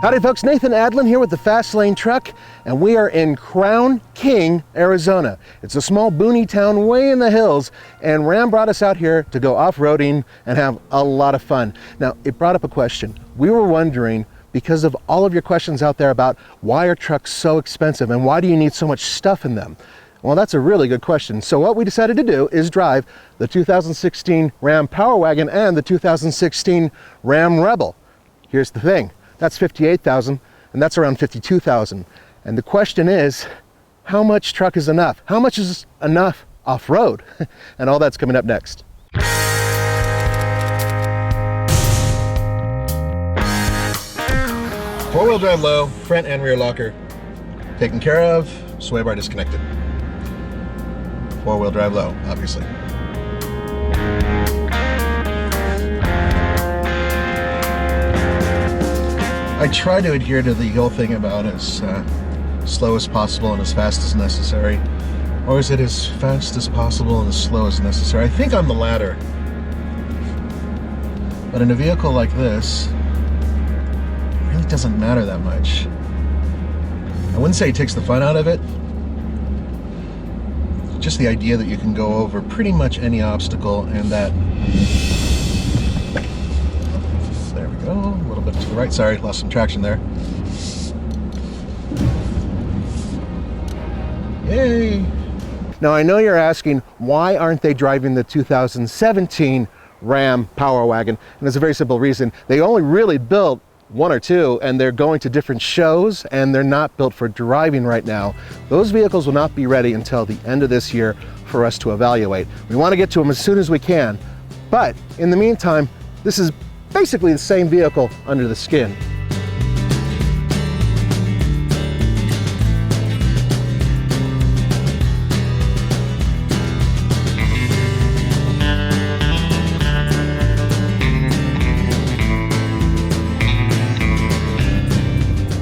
Howdy folks, Nathan Adlin here with the Fast Lane Truck, and we are in Crown King, Arizona. It's a small boony town way in the hills, and Ram brought us out here to go off-roading and have a lot of fun. Now, it brought up a question. We were wondering, because of all of your questions out there about why are trucks so expensive and why do you need so much stuff in them? Well, that's a really good question. So what we decided to do is drive the 2016 Ram Power Wagon and the 2016 Ram Rebel. Here's the thing. That's 58,000 and that's around 52,000. And the question is, how much truck is enough? How much is enough off-road? And all that's coming up next. Four-wheel drive low, front and rear locker taken care of, sway bar disconnected. Four-wheel drive low, obviously. I try to adhere to the whole thing about as slow as possible and as fast as necessary. Or is it as fast as possible and as slow as necessary? I think I'm the latter. But in a vehicle like this, it really doesn't matter that much. I wouldn't say it takes the fun out of it. Just the idea that you can go over pretty much any obstacle and that... There we go, a little bit to the right. Sorry, lost some traction there. Yay! Now I know you're asking, why aren't they driving the 2017 Ram Power Wagon? And there's a very simple reason. They only really built one or two, and they're going to different shows, and they're not built for driving right now. Those vehicles will not be ready until the end of this year for us to evaluate. We want to get to them as soon as we can, but in the meantime, this is basically the same vehicle under the skin.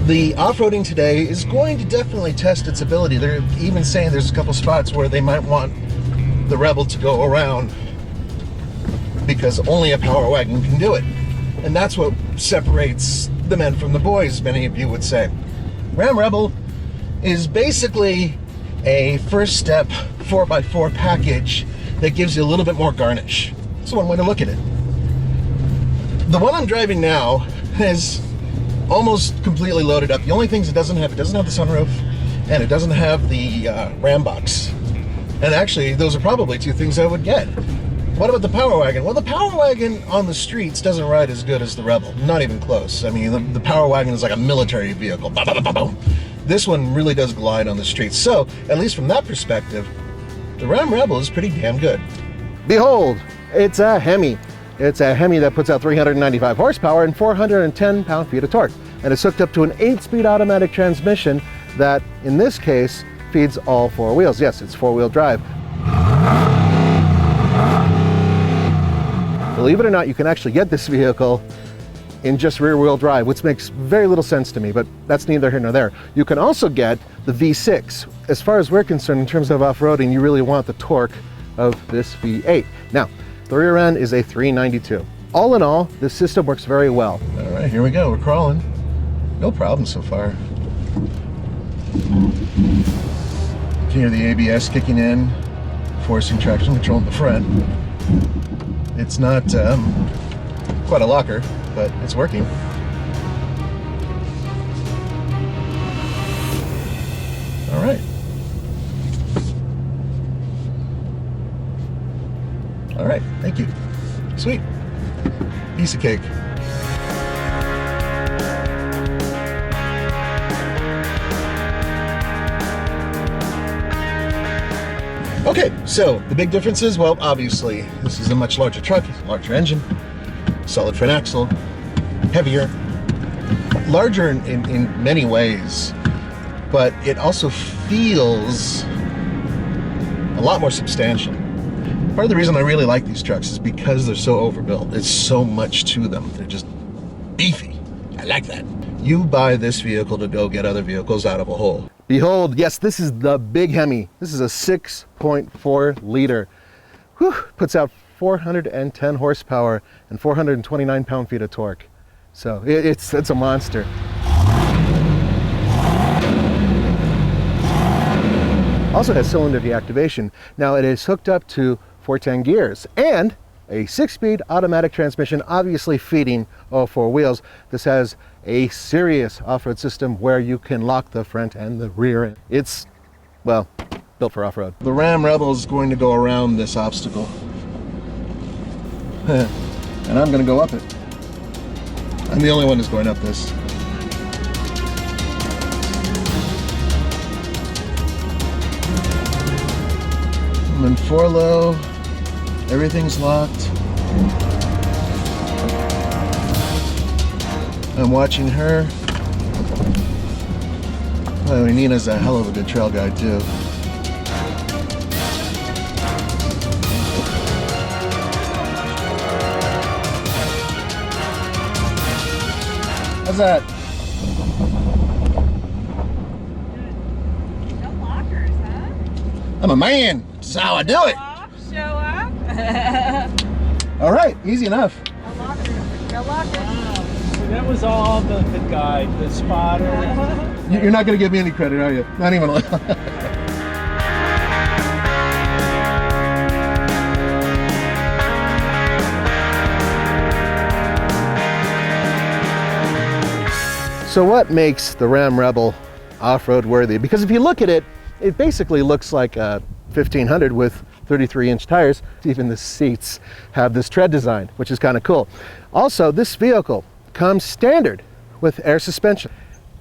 The off-roading today is going to definitely test its ability. They're even saying there's a couple spots where they might want the Rebel to go around because only a Power Wagon can do it. And that's what separates the men from the boys, many of you would say. Ram Rebel is basically a first step 4x4 package that gives you a little bit more garnish. That's one way to look at it. The one I'm driving now is almost completely loaded up. The only things it doesn't have the sunroof, and it doesn't have the Ram box. And actually, those are probably two things I would get. What about the Power Wagon? Well, the Power Wagon on the streets doesn't ride as good as the Rebel. Not even close. I mean, the Power Wagon is like a military vehicle. Bah, bah, bah, bah, bah. This one really does glide on the streets. So, at least from that perspective, the Ram Rebel is pretty damn good. Behold, it's a Hemi. It's a Hemi that puts out 395 horsepower and 410 pound-feet of torque. And it's hooked up to an 8-speed automatic transmission that, in this case, feeds all four wheels. Yes, it's four-wheel drive. Believe it or not, you can actually get this vehicle in just rear-wheel drive, which makes very little sense to me, but that's neither here nor there. You can also get the V6. As far as we're concerned, in terms of off-roading, you really want the torque of this V8. Now, the rear end is a 392. All in all, this system works very well. All right, here we go. We're crawling. No problem so far. You can hear the ABS kicking in, forcing traction control in the front. It's not quite a locker, but it's working. All right. All right, thank you. Sweet. Piece of cake. Okay, so the big difference is, well, obviously, this is a much larger truck, larger engine, solid front axle, heavier, larger in many ways, but it also feels a lot more substantial. Part of the reason I really like these trucks is because they're so overbuilt. There's so much to them. They're just beefy. I like that. You buy this vehicle to go get other vehicles out of a hole. Behold, yes, this is the big Hemi. This is a 6.4 liter. Whew, puts out 410 horsepower and 429 pound-feet of torque. So it's a monster. Also has cylinder deactivation. Now it is hooked up to 410 gears and a 6-speed automatic transmission, obviously feeding all 4 wheels. This has a serious off-road system where you can lock the front and the rear. It's, well, built for off-road. The Ram Rebel is going to go around this obstacle. And I'm going to go up it. I'm the only one who's going up this. I'm in 4 low. Everything's locked. I'm watching her. Oh, Nina's a hell of a good trail guide too. How's that? No lockers, huh? I'm a man. That's how I do it. Show up. All right, easy enough. No lockers. No lockers. Wow. So that was all the guide, the spotter. You're not going to give me any credit, are you? Not even a little. So what makes the Ram Rebel off-road worthy? Because if you look at it, it basically looks like a 1500 with 33-inch tires. Even the seats have this tread design, which is kind of cool. Also, this vehicle comes standard with air suspension.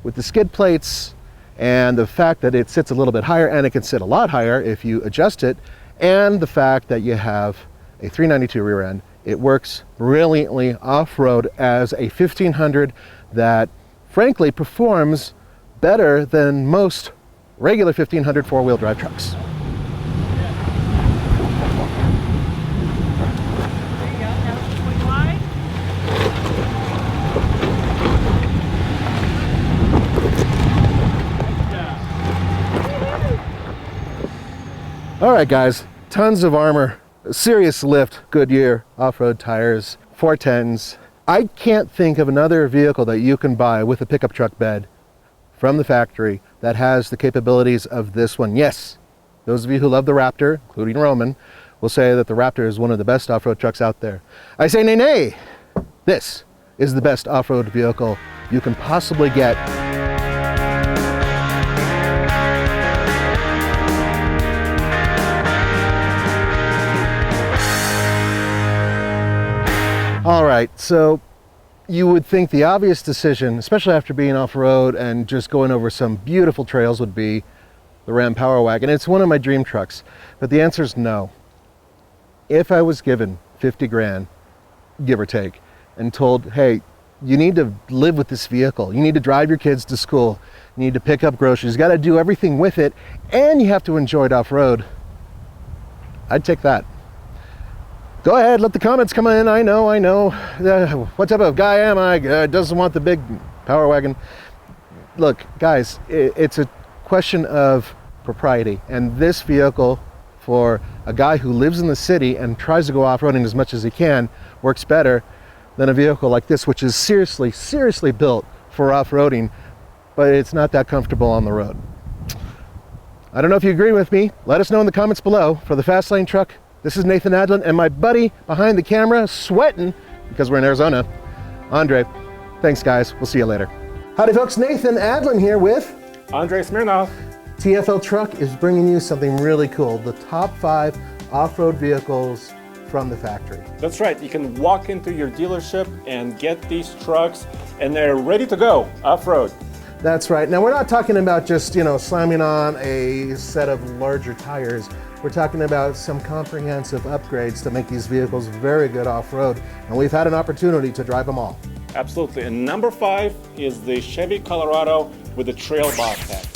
With the skid plates and the fact that it sits a little bit higher, and it can sit a lot higher if you adjust it, and the fact that you have a 392 rear end, it works brilliantly off-road as a 1500 that frankly performs better than most regular 1500 four-wheel drive trucks. There you go. Now it's going wide. All right, guys, tons of armor, serious lift, Goodyear off-road tires, 410s. I can't think of another vehicle that you can buy with a pickup truck bed from the factory that has the capabilities of this one. Yes, those of you who love the Raptor, including Roman, will say that the Raptor is one of the best off-road trucks out there. I say nay, nay. This is the best off-road vehicle you can possibly get. All right, so you would think the obvious decision, especially after being off-road and just going over some beautiful trails, would be the Ram Power Wagon. It's one of my dream trucks, but the answer is no. If I was given 50 grand, give or take, and told, hey, you need to live with this vehicle, you need to drive your kids to school, you need to pick up groceries, you got to do everything with it, and you have to enjoy it off-road, I'd take that. Go ahead, let the comments come in. I know. What type of guy am I? Doesn't want the big Power Wagon. Look, guys, it's a question of propriety. And this vehicle, for a guy who lives in the city and tries to go off-roading as much as he can, works better than a vehicle like this, which is seriously built for off-roading, but it's not that comfortable on the road. I don't know if you agree with me. Let us know in the comments below. For the Fast Lane Truck, this is Nathan Adlin, and my buddy behind the camera, sweating because we're in Arizona, Andre. Thanks, guys. We'll see you later. Howdy, folks. Nathan Adlin here with Andre Smirnov. TFL Truck is bringing you something really cool, the top 5 off-road vehicles from the factory. That's right. You can walk into your dealership and get these trucks, and they're ready to go off-road. That's right. Now, we're not talking about just, slamming on a set of larger tires. We're talking about some comprehensive upgrades to make these vehicles very good off-road, and we've had an opportunity to drive them all. Absolutely. And number 5 is the Chevy Colorado with the Trail Bobcat.